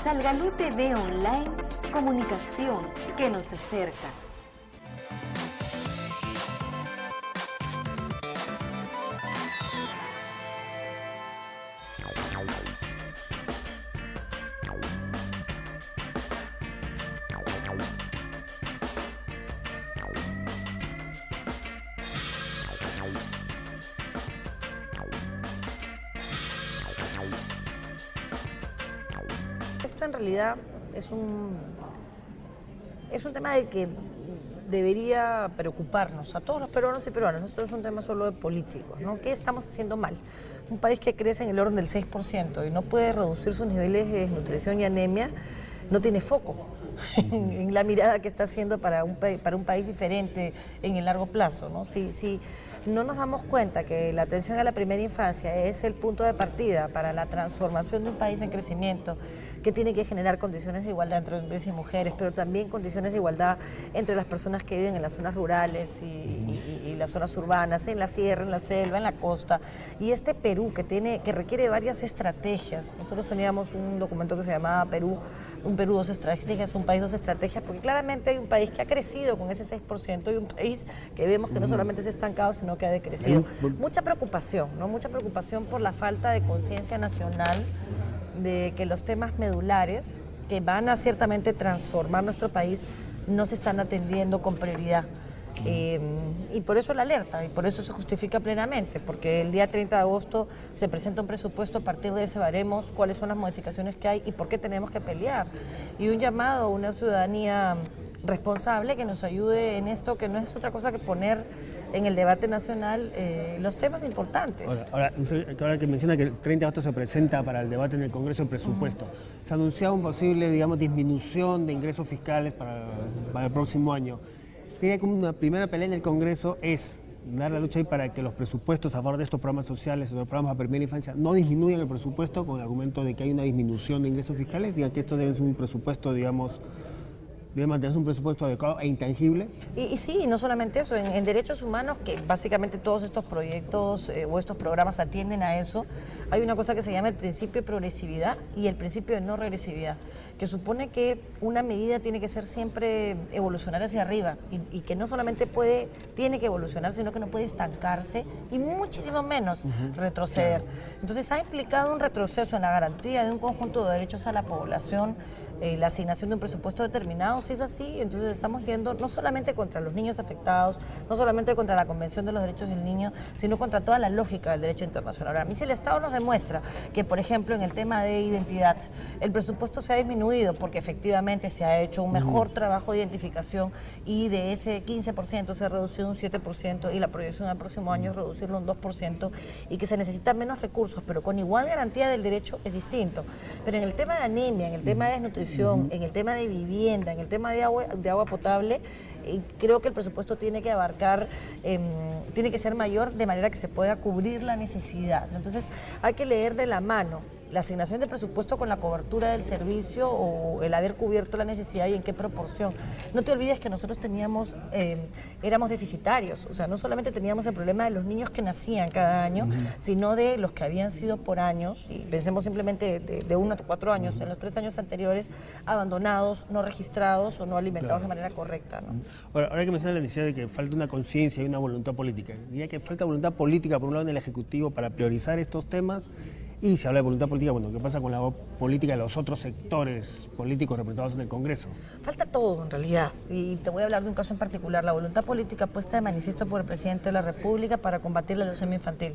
Salgalú TV Online, comunicación que nos acerca. Esto en realidad es un tema del que debería preocuparnos a todos los peruanos y peruanas. No es un tema solo de políticos, ¿no? ¿Qué estamos haciendo mal? Un país que crece en el orden del 6% y no puede reducir sus niveles de desnutrición y anemia, no tiene foco en la mirada que está haciendo para un país diferente en el largo plazo, ¿no? Si no nos damos cuenta que la atención a la primera infancia es el punto de partida para la transformación de un país en crecimiento, que tiene que generar condiciones de igualdad entre hombres y mujeres, pero también condiciones de igualdad entre las personas que viven en las zonas rurales y las zonas urbanas, en la sierra, en la selva, en la costa. Y este Perú que requiere varias estrategias. Nosotros teníamos un documento que se llamaba Perú, un Perú dos estrategias, un país dos estrategias, porque claramente hay un país que ha crecido con ese 6% y un país que vemos que no solamente se ha estancado, sino que ha decrecido. Mucha preocupación, ¿no? Mucha preocupación por la falta de conciencia nacional de que los temas medulares que van a ciertamente transformar nuestro país no se están atendiendo con prioridad. Y por eso la alerta, y por eso se justifica plenamente, porque el día 30 de agosto se presenta un presupuesto, a partir de ese veremos cuáles son las modificaciones que hay y por qué tenemos que pelear. Y un llamado a una ciudadanía responsable que nos ayude en esto, que no es otra cosa que poner en el debate nacional los temas importantes. Ahora que menciona que el 30 de agosto se presenta para el debate en el Congreso el presupuesto, se ha anunciado un posible, digamos, disminución de ingresos fiscales para el próximo año. Tiene como una primera pelea en el Congreso es dar la lucha ahí para que los presupuestos a favor de estos programas sociales, de los programas a primera infancia, no disminuyan el presupuesto con el argumento de que hay una disminución de ingresos fiscales, digan que esto debe ser un presupuesto, digamos, debe mantenerse un presupuesto adecuado e intangible. Y sí, no solamente eso, en derechos humanos, que básicamente todos estos proyectos o estos programas atienden a eso, hay una cosa que se llama el principio de progresividad y el principio de no regresividad, que supone que una medida tiene que ser siempre evolucionar hacia arriba y que no solamente tiene que evolucionar, sino que no puede estancarse y muchísimo menos retroceder. Claro. Entonces ha implicado un retroceso en la garantía de un conjunto de derechos a la población, la asignación de un presupuesto determinado. Si es así, entonces estamos yendo no solamente contra los niños afectados, no solamente contra la Convención de los Derechos del Niño, sino contra toda la lógica del derecho internacional. Ahora, a mí si el Estado nos demuestra que, por ejemplo, en el tema de identidad, el presupuesto se ha disminuido porque efectivamente se ha hecho un mejor trabajo de identificación y de ese 15% se ha reducido un 7% y la proyección al próximo año es reducirlo un 2% y que se necesitan menos recursos, pero con igual garantía del derecho es distinto. Pero en el tema de anemia, en el tema de desnutrición, en el tema de vivienda, en el tema de agua potable, creo que el presupuesto tiene que abarcar, tiene que ser mayor de manera que se pueda cubrir la necesidad. Entonces hay que leer de la mano la asignación de presupuesto con la cobertura del servicio o el haber cubierto la necesidad y en qué proporción. No te olvides que nosotros éramos deficitarios, o sea, no solamente teníamos el problema de los niños que nacían cada año, sino de los que habían sido por años, y pensemos simplemente de 1 a 4 años, en los 3 años anteriores, abandonados, no registrados o no alimentados de manera correcta, ¿no? Ahora que menciona la necesidad de que falta una conciencia y una voluntad política, diría que falta voluntad política, por un lado, en el Ejecutivo para priorizar estos temas. Y se habla de voluntad política, bueno, ¿qué pasa con la política de los otros sectores políticos representados en el Congreso? Falta todo, en realidad, y te voy a hablar de un caso en particular, la voluntad política puesta de manifiesto por el presidente de la República para combatir la leucemia infantil,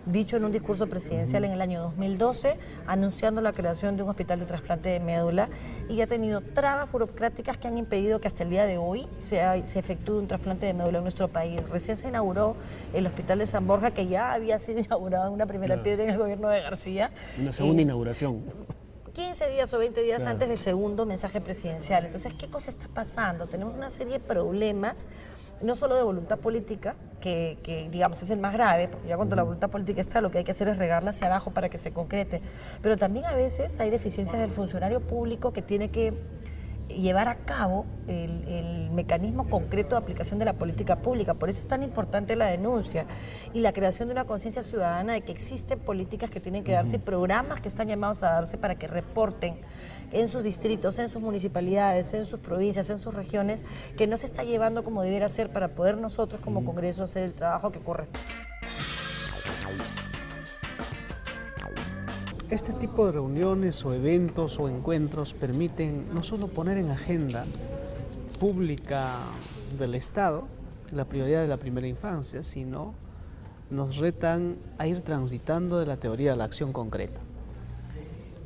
dicho en un discurso presidencial en el año 2012, anunciando la creación de un hospital de trasplante de médula, y ha tenido trabas burocráticas que han impedido que hasta el día de hoy se efectúe un trasplante de médula en nuestro país. Recién se inauguró el hospital de San Borja, que ya había sido inaugurado en una primera piedra en el gobierno de García. Una segunda inauguración. 15 días o 20 días antes del segundo mensaje presidencial. Entonces, ¿qué cosa está pasando? Tenemos una serie de problemas, no solo de voluntad política, que digamos es el más grave, porque ya cuando la voluntad política está, lo que hay que hacer es regarla hacia abajo para que se concrete, pero también a veces hay deficiencias del funcionario público que tiene que llevar a cabo el mecanismo concreto de aplicación de la política pública. Por eso es tan importante la denuncia y la creación de una conciencia ciudadana de que existen políticas que tienen que darse, programas que están llamados a darse para que reporten en sus distritos, en sus municipalidades, en sus provincias, en sus regiones, que no se está llevando como debiera ser para poder nosotros como Congreso hacer el trabajo que corresponde. Este tipo de reuniones o eventos o encuentros permiten no solo poner en agenda pública del Estado la prioridad de la primera infancia, sino nos retan a ir transitando de la teoría a la acción concreta.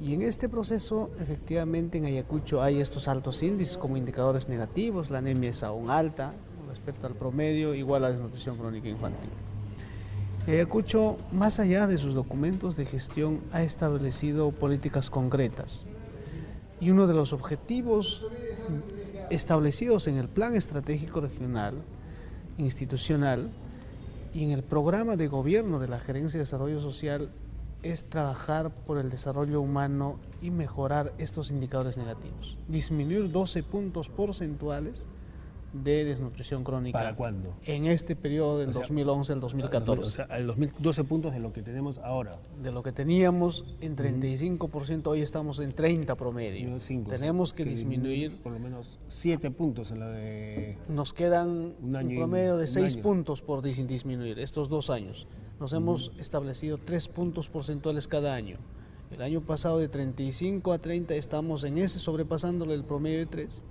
Y en este proceso, efectivamente, en Ayacucho hay estos altos índices como indicadores negativos, la anemia es aún alta respecto al promedio, igual a la desnutrición crónica infantil. Ayacucho, más allá de sus documentos de gestión, ha establecido políticas concretas. Y uno de los objetivos establecidos en el Plan Estratégico Regional, Institucional y en el programa de gobierno de la Gerencia de Desarrollo Social es trabajar por el desarrollo humano y mejorar estos indicadores negativos. Disminuir 12 puntos porcentuales de desnutrición crónica. ¿Para cuándo? En este periodo del 2011 al 2014. O sea, al 12 puntos de lo que tenemos ahora. De lo que teníamos en 35%, hoy estamos en 30 promedio. Tenemos que disminuir. Por lo menos 7 puntos en la de... Nos quedan un promedio de 6 puntos por disminuir estos 2 años. Nos hemos establecido 3 puntos porcentuales cada año. El año pasado de 35 a 30 estamos en ese, sobrepasándole el promedio de 3.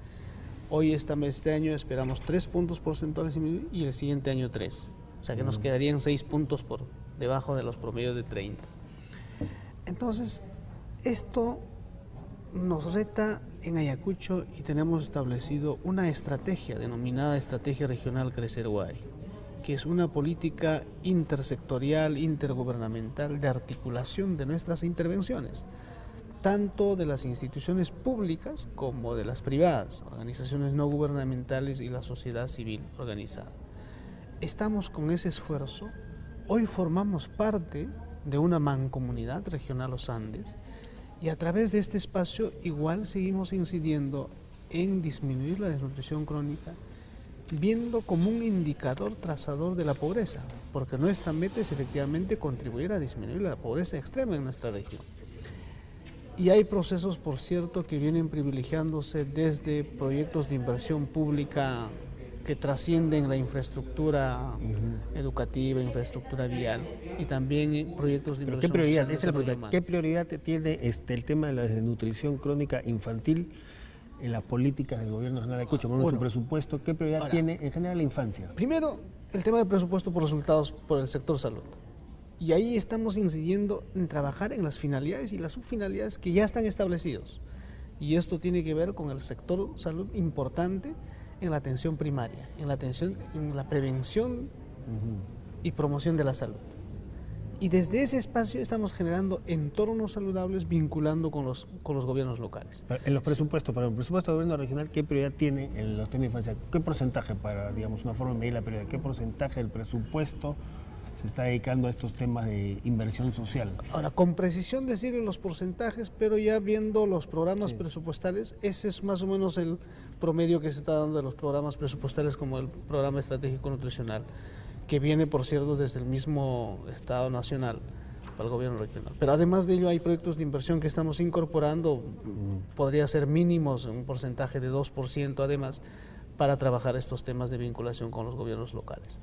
Hoy este año esperamos 3 puntos porcentuales y el siguiente año 3. O sea que nos quedarían 6 puntos por debajo de los promedios de 30. Entonces, esto nos reta en Ayacucho y tenemos establecido una estrategia denominada Estrategia Regional Crecer Huari, que es una política intersectorial, intergubernamental de articulación de nuestras intervenciones, tanto de las instituciones públicas como de las privadas, organizaciones no gubernamentales y la sociedad civil organizada. Estamos con ese esfuerzo. Hoy formamos parte de una mancomunidad regional Los Andes y a través de este espacio igual seguimos incidiendo en disminuir la desnutrición crónica, viendo como un indicador trazador de la pobreza, porque nuestra meta es efectivamente contribuir a disminuir la pobreza extrema en nuestra región. Y hay procesos, por cierto, que vienen privilegiándose desde proyectos de inversión pública que trascienden la infraestructura educativa, infraestructura vial, y también proyectos de inversión. ¿Qué prioridad? social, Esa es la pregunta. ¿Qué prioridad tiene el tema de la desnutrición crónica infantil en las políticas del gobierno nacional de Ayacucho? Bueno, su presupuesto, ¿qué prioridad tiene en general la infancia? Primero, el tema del presupuesto por resultados por el sector salud. Y ahí estamos incidiendo en trabajar en las finalidades y las subfinalidades que ya están establecidos. Y esto tiene que ver con el sector salud importante en la atención primaria, en la prevención y promoción de la salud. Y desde ese espacio estamos generando entornos saludables vinculando con los gobiernos locales. En los presupuestos, para el presupuesto del gobierno regional, ¿qué prioridad tiene en los temas de infancia? ¿Qué porcentaje, para, digamos, una forma de medir la prioridad, qué porcentaje del presupuesto se está dedicando a estos temas de inversión social? Ahora, con precisión decirle los porcentajes, pero ya viendo los programas presupuestales, ese es más o menos el promedio que se está dando de los programas presupuestales como el Programa Estratégico Nutricional, que viene, por cierto, desde el mismo Estado Nacional para el gobierno regional. Pero además de ello hay proyectos de inversión que estamos incorporando, podría ser mínimos, un porcentaje de 2% además, para trabajar estos temas de vinculación con los gobiernos locales.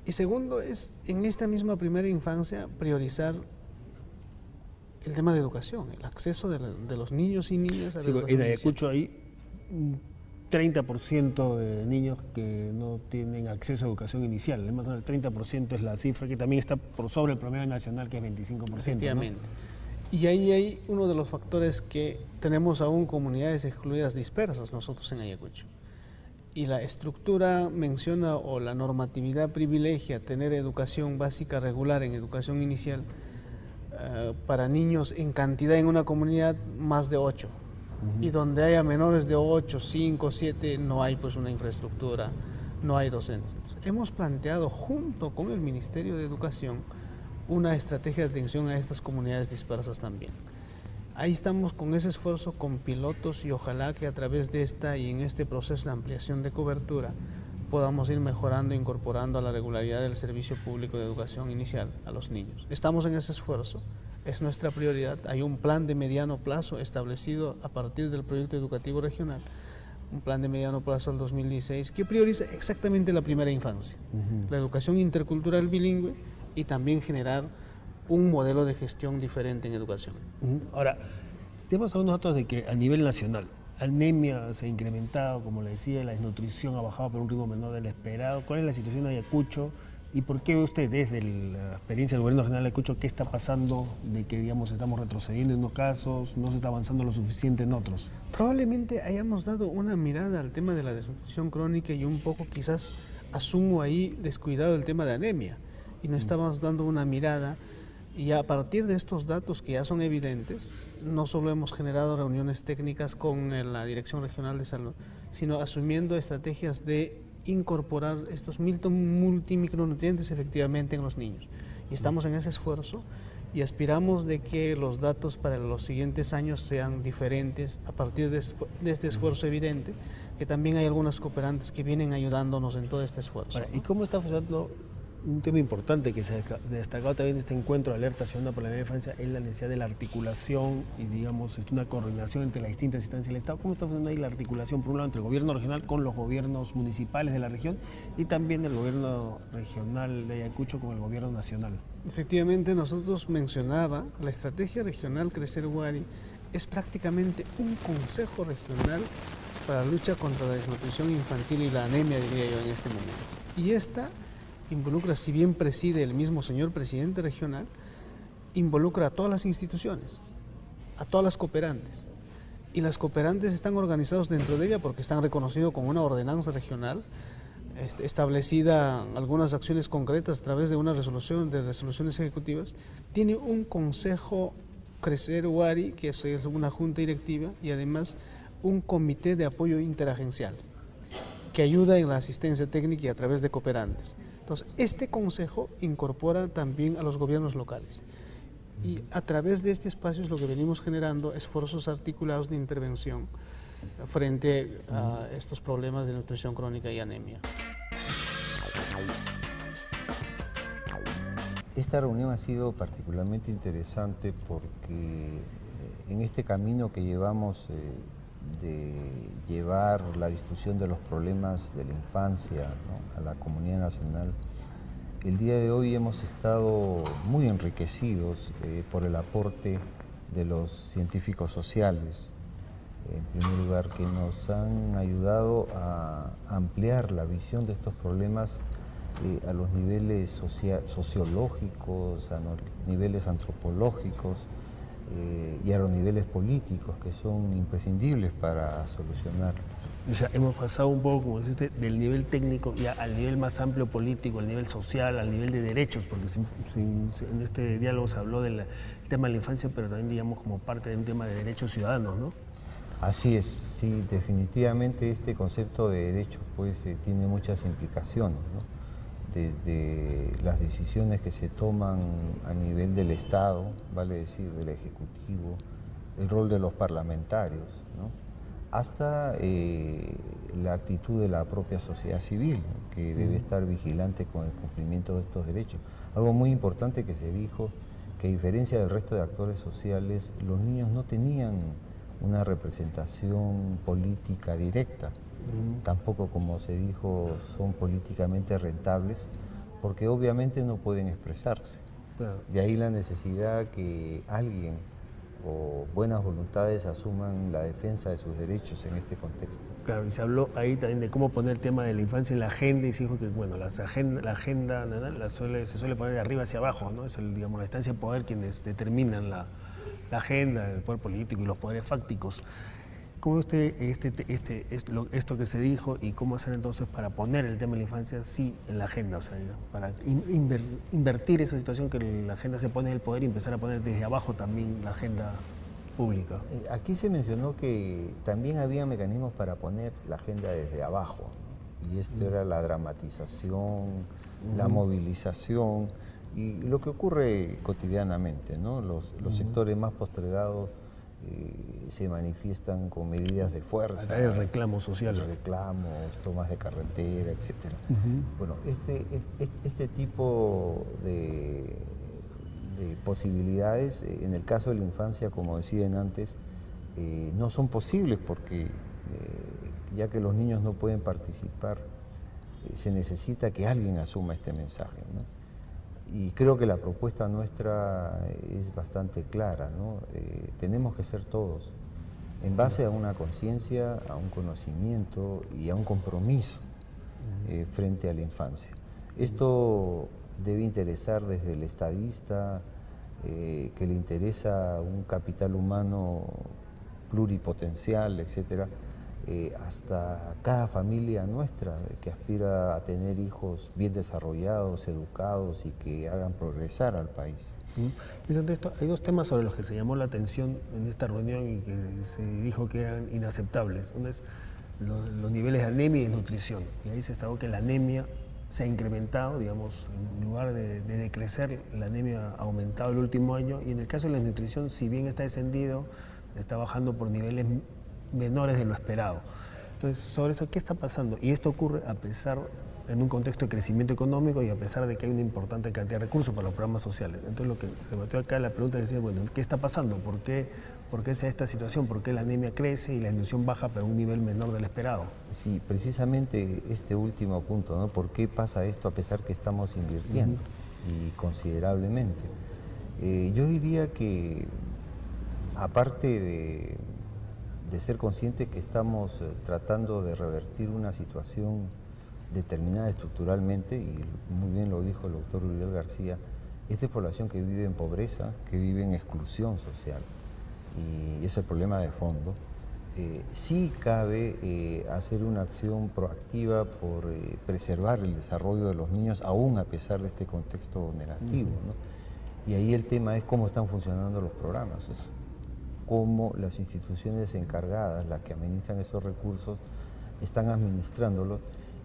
Y segundo es, en esta misma primera infancia, priorizar el tema de educación, el acceso de los niños y niñas a la educación. En Ayacucho hay 30% de niños que no tienen acceso a educación inicial. Más o menos el 30% es la cifra que también está por sobre el promedio nacional, que es 25%. Efectivamente. ¿No? Y ahí hay uno de los factores que tenemos aún comunidades excluidas dispersas nosotros en Ayacucho. Y la estructura menciona o la normatividad privilegia tener educación básica regular en educación inicial para niños en cantidad en una comunidad más de 8. Y donde haya menores de 8, 5, 7, no hay pues una infraestructura, no hay docentes. Hemos planteado junto con el Ministerio de Educación una estrategia de atención a estas comunidades dispersas también. Ahí estamos con ese esfuerzo con pilotos y ojalá que a través de esta y en este proceso de ampliación de cobertura podamos ir mejorando, incorporando a la regularidad del servicio público de educación inicial a los niños. Estamos en ese esfuerzo, es nuestra prioridad. Hay un plan de mediano plazo establecido a partir del proyecto educativo regional, un plan de mediano plazo al 2016 que prioriza exactamente la primera infancia, la educación intercultural bilingüe y también generar un modelo de gestión diferente en educación. Ahora, tenemos algunos datos de que a nivel nacional, anemia se ha incrementado, como le decía, la desnutrición ha bajado por un ritmo menor del esperado. ¿Cuál es la situación de Ayacucho? ¿Y por qué ve usted desde la experiencia del gobierno regional de Ayacucho qué está pasando de que, digamos, estamos retrocediendo en unos casos, no se está avanzando lo suficiente en otros? Probablemente hayamos dado una mirada al tema de la desnutrición crónica y un poco quizás asumo ahí descuidado el tema de anemia y no estábamos dando una mirada y a partir de estos datos que ya son evidentes, no solo hemos generado reuniones técnicas con la Dirección Regional de Salud, sino asumiendo estrategias de incorporar estos multimicronutrientes efectivamente en los niños. Y estamos en ese esfuerzo y aspiramos de que los datos para los siguientes años sean diferentes a partir de este esfuerzo evidente, que también hay algunas cooperantes que vienen ayudándonos en todo este esfuerzo. Ahora, ¿y cómo está funcionando? Un tema importante que se ha destacado también de este encuentro de alerta ciudadana por la infancia es la necesidad de la articulación y, digamos, una coordinación entre las distintas instancias del Estado. ¿Cómo está funcionando ahí la articulación, por un lado, entre el gobierno regional con los gobiernos municipales de la región y también el gobierno regional de Ayacucho con el gobierno nacional? Efectivamente, nosotros mencionaba, la estrategia regional Crecer Huari es prácticamente un consejo regional para la lucha contra la desnutrición infantil y la anemia, diría yo, en este momento. Y esta involucra, si bien preside el mismo señor presidente regional, involucra a todas las instituciones, a todas las cooperantes. Y las cooperantes están organizados dentro de ella porque están reconocidos con una ordenanza regional, establecida algunas acciones concretas a través de una resolución, de resoluciones ejecutivas. Tiene un consejo Crecer Huari, que es una junta directiva, y además un comité de apoyo interagencial, que ayuda en la asistencia técnica y a través de cooperantes. Entonces, este consejo incorpora también a los gobiernos locales y a través de este espacio es lo que venimos generando esfuerzos articulados de intervención frente a estos problemas de nutrición crónica y anemia. Esta reunión ha sido particularmente interesante porque en este camino que llevamos de llevar la discusión de los problemas de la infancia, ¿no?, a la comunidad nacional, el día de hoy hemos estado muy enriquecidos por el aporte de los científicos sociales, en primer lugar, que nos han ayudado a ampliar la visión de estos problemas a los niveles sociológicos, a los niveles antropológicos, y a los niveles políticos que son imprescindibles para solucionarlos. O sea, hemos pasado un poco, como dijiste, del nivel técnico ya al nivel más amplio político, al nivel social, al nivel de derechos, porque en este diálogo se habló del tema de la infancia, pero también, digamos, como parte de un tema de derechos ciudadanos, ¿no? Así es, sí, definitivamente este concepto de derechos pues tiene muchas implicaciones, ¿no? Desde las decisiones que se toman a nivel del Estado, vale decir, del Ejecutivo, el rol de los parlamentarios, ¿no?, hasta la actitud de la propia sociedad civil, ¿no?, que debe estar vigilante con el cumplimiento de estos derechos. Algo muy importante que se dijo, que a diferencia del resto de actores sociales, los niños no tenían una representación política directa. Tampoco, como se dijo, son políticamente rentables, porque obviamente no pueden expresarse. Claro. De ahí la necesidad que alguien o buenas voluntades asuman la defensa de sus derechos en este contexto. Claro, y se habló ahí también de cómo poner el tema de la infancia en la agenda, y se dijo que, bueno, la agenda ¿no?, se suele poner de arriba hacia abajo, ¿no? Es digamos, la instancia de poder quienes determinan la agenda, el poder político y los poderes fácticos. ¿Cómo usted esto que se dijo y cómo hacer entonces para poner el tema de la infancia sí en la agenda? O sea, para invertir esa situación que la agenda se pone en el poder y empezar a poner desde abajo también la agenda pública. Aquí se mencionó que también había mecanismos para poner la agenda desde abajo, ¿no? Y esto era la dramatización, la movilización y lo que ocurre cotidianamente, ¿no? Los sectores más postergados se manifiestan con medidas de fuerza. El reclamo social. Reclamos, tomas de carretera, etc. Bueno, este tipo de posibilidades, en el caso de la infancia, como decían antes, no son posibles porque ya que los niños no pueden participar, se necesita que alguien asuma este mensaje, ¿no? Y creo que la propuesta nuestra es bastante clara, ¿no? Tenemos que ser todos, en base a una conciencia, a un conocimiento y a un compromiso frente a la infancia. Esto debe interesar desde el estadista, que le interesa un capital humano pluripotencial, etcétera, hasta cada familia nuestra que aspira a tener hijos bien desarrollados, educados y que hagan progresar al país. Hay dos temas sobre los que se llamó la atención en esta reunión y que se dijo que eran inaceptables. Uno es los niveles de anemia y desnutrición. Y ahí se destacó que la anemia se ha incrementado, digamos, en lugar de decrecer, la anemia ha aumentado el último año, y en el caso de la desnutrición, si bien está descendido, está bajando por niveles menores de lo esperado. Entonces, sobre eso, ¿qué está pasando? Y esto ocurre a pesar, en un contexto de crecimiento económico y a pesar de que hay una importante cantidad de recursos para los programas sociales. Entonces, lo que se debatió acá, la pregunta es decir, bueno, ¿qué está pasando? ¿Por qué se da esta situación? ¿Por qué la anemia crece y la desnutrición baja pero a un nivel menor del esperado? Sí, precisamente este último punto, ¿no? ¿Por qué pasa esto a pesar que estamos invirtiendo y considerablemente? Yo diría que, aparte de ser conscientes que estamos tratando de revertir una situación determinada estructuralmente, y muy bien lo dijo el doctor Uriel García, esta es población que vive en pobreza, que vive en exclusión social, y es el problema de fondo. Sí cabe hacer una acción proactiva por preservar el desarrollo de los niños, aún a pesar de este contexto negativo, ¿no? Y ahí el tema es cómo están funcionando los programas, es cómo las instituciones encargadas, las que administran esos recursos, están administrándolos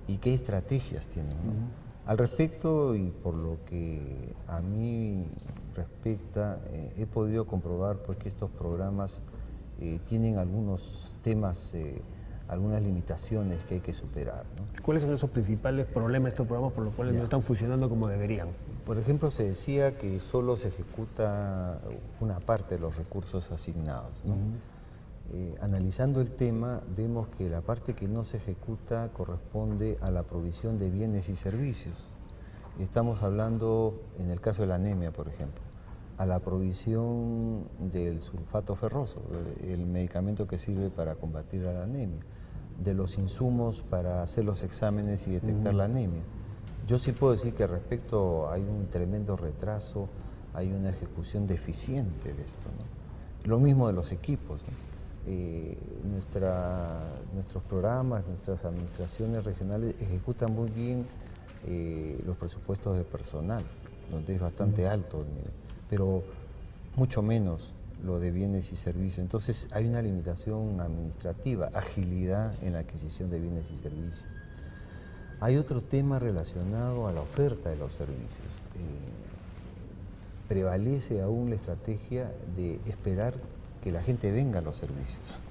y qué estrategias tienen, ¿no? Al respecto, y por lo que a mí respecta, he podido comprobar pues, que estos programas tienen algunos temas, algunas limitaciones que hay que superar, ¿no? ¿Cuáles son esos principales problemas de estos programas por los cuales no están funcionando como deberían? Por ejemplo, se decía que solo se ejecuta una parte de los recursos asignados, ¿no? Analizando el tema, vemos que la parte que no se ejecuta corresponde a la provisión de bienes y servicios. Estamos hablando, en el caso de la anemia, por ejemplo, a la provisión del sulfato ferroso, el medicamento que sirve para combatir la anemia, de los insumos para hacer los exámenes y detectar la anemia. Yo sí puedo decir que al respecto hay un tremendo retraso, hay una ejecución deficiente de esto, ¿no? Lo mismo de los equipos, ¿no? Nuestros programas, nuestras administraciones regionales ejecutan muy bien los presupuestos de personal, donde es bastante alto el nivel, pero mucho menos lo de bienes y servicios. Entonces hay una limitación administrativa, agilidad en la adquisición de bienes y servicios. Hay otro tema relacionado a la oferta de los servicios. Prevalece aún la estrategia de esperar que la gente venga a los servicios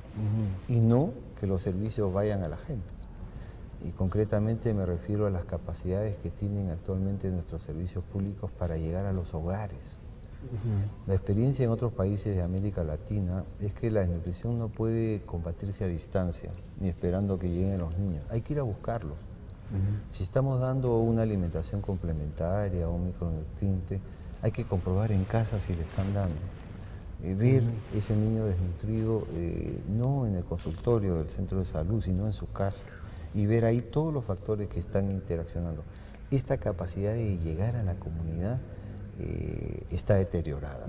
y no que los servicios vayan a la gente. Y concretamente me refiero a las capacidades que tienen actualmente nuestros servicios públicos para llegar a los hogares. La experiencia en otros países de América Latina es que la desnutrición no puede combatirse a distancia, ni esperando que lleguen los niños. Hay que ir a buscarlos. Si estamos dando una alimentación complementaria o un micronutriente, hay que comprobar en casa si le están dando. Ver ese niño desnutrido, no en el consultorio del centro de salud, sino en su casa, y ver ahí todos los factores que están interaccionando. Esta capacidad de llegar a la comunidad está deteriorada.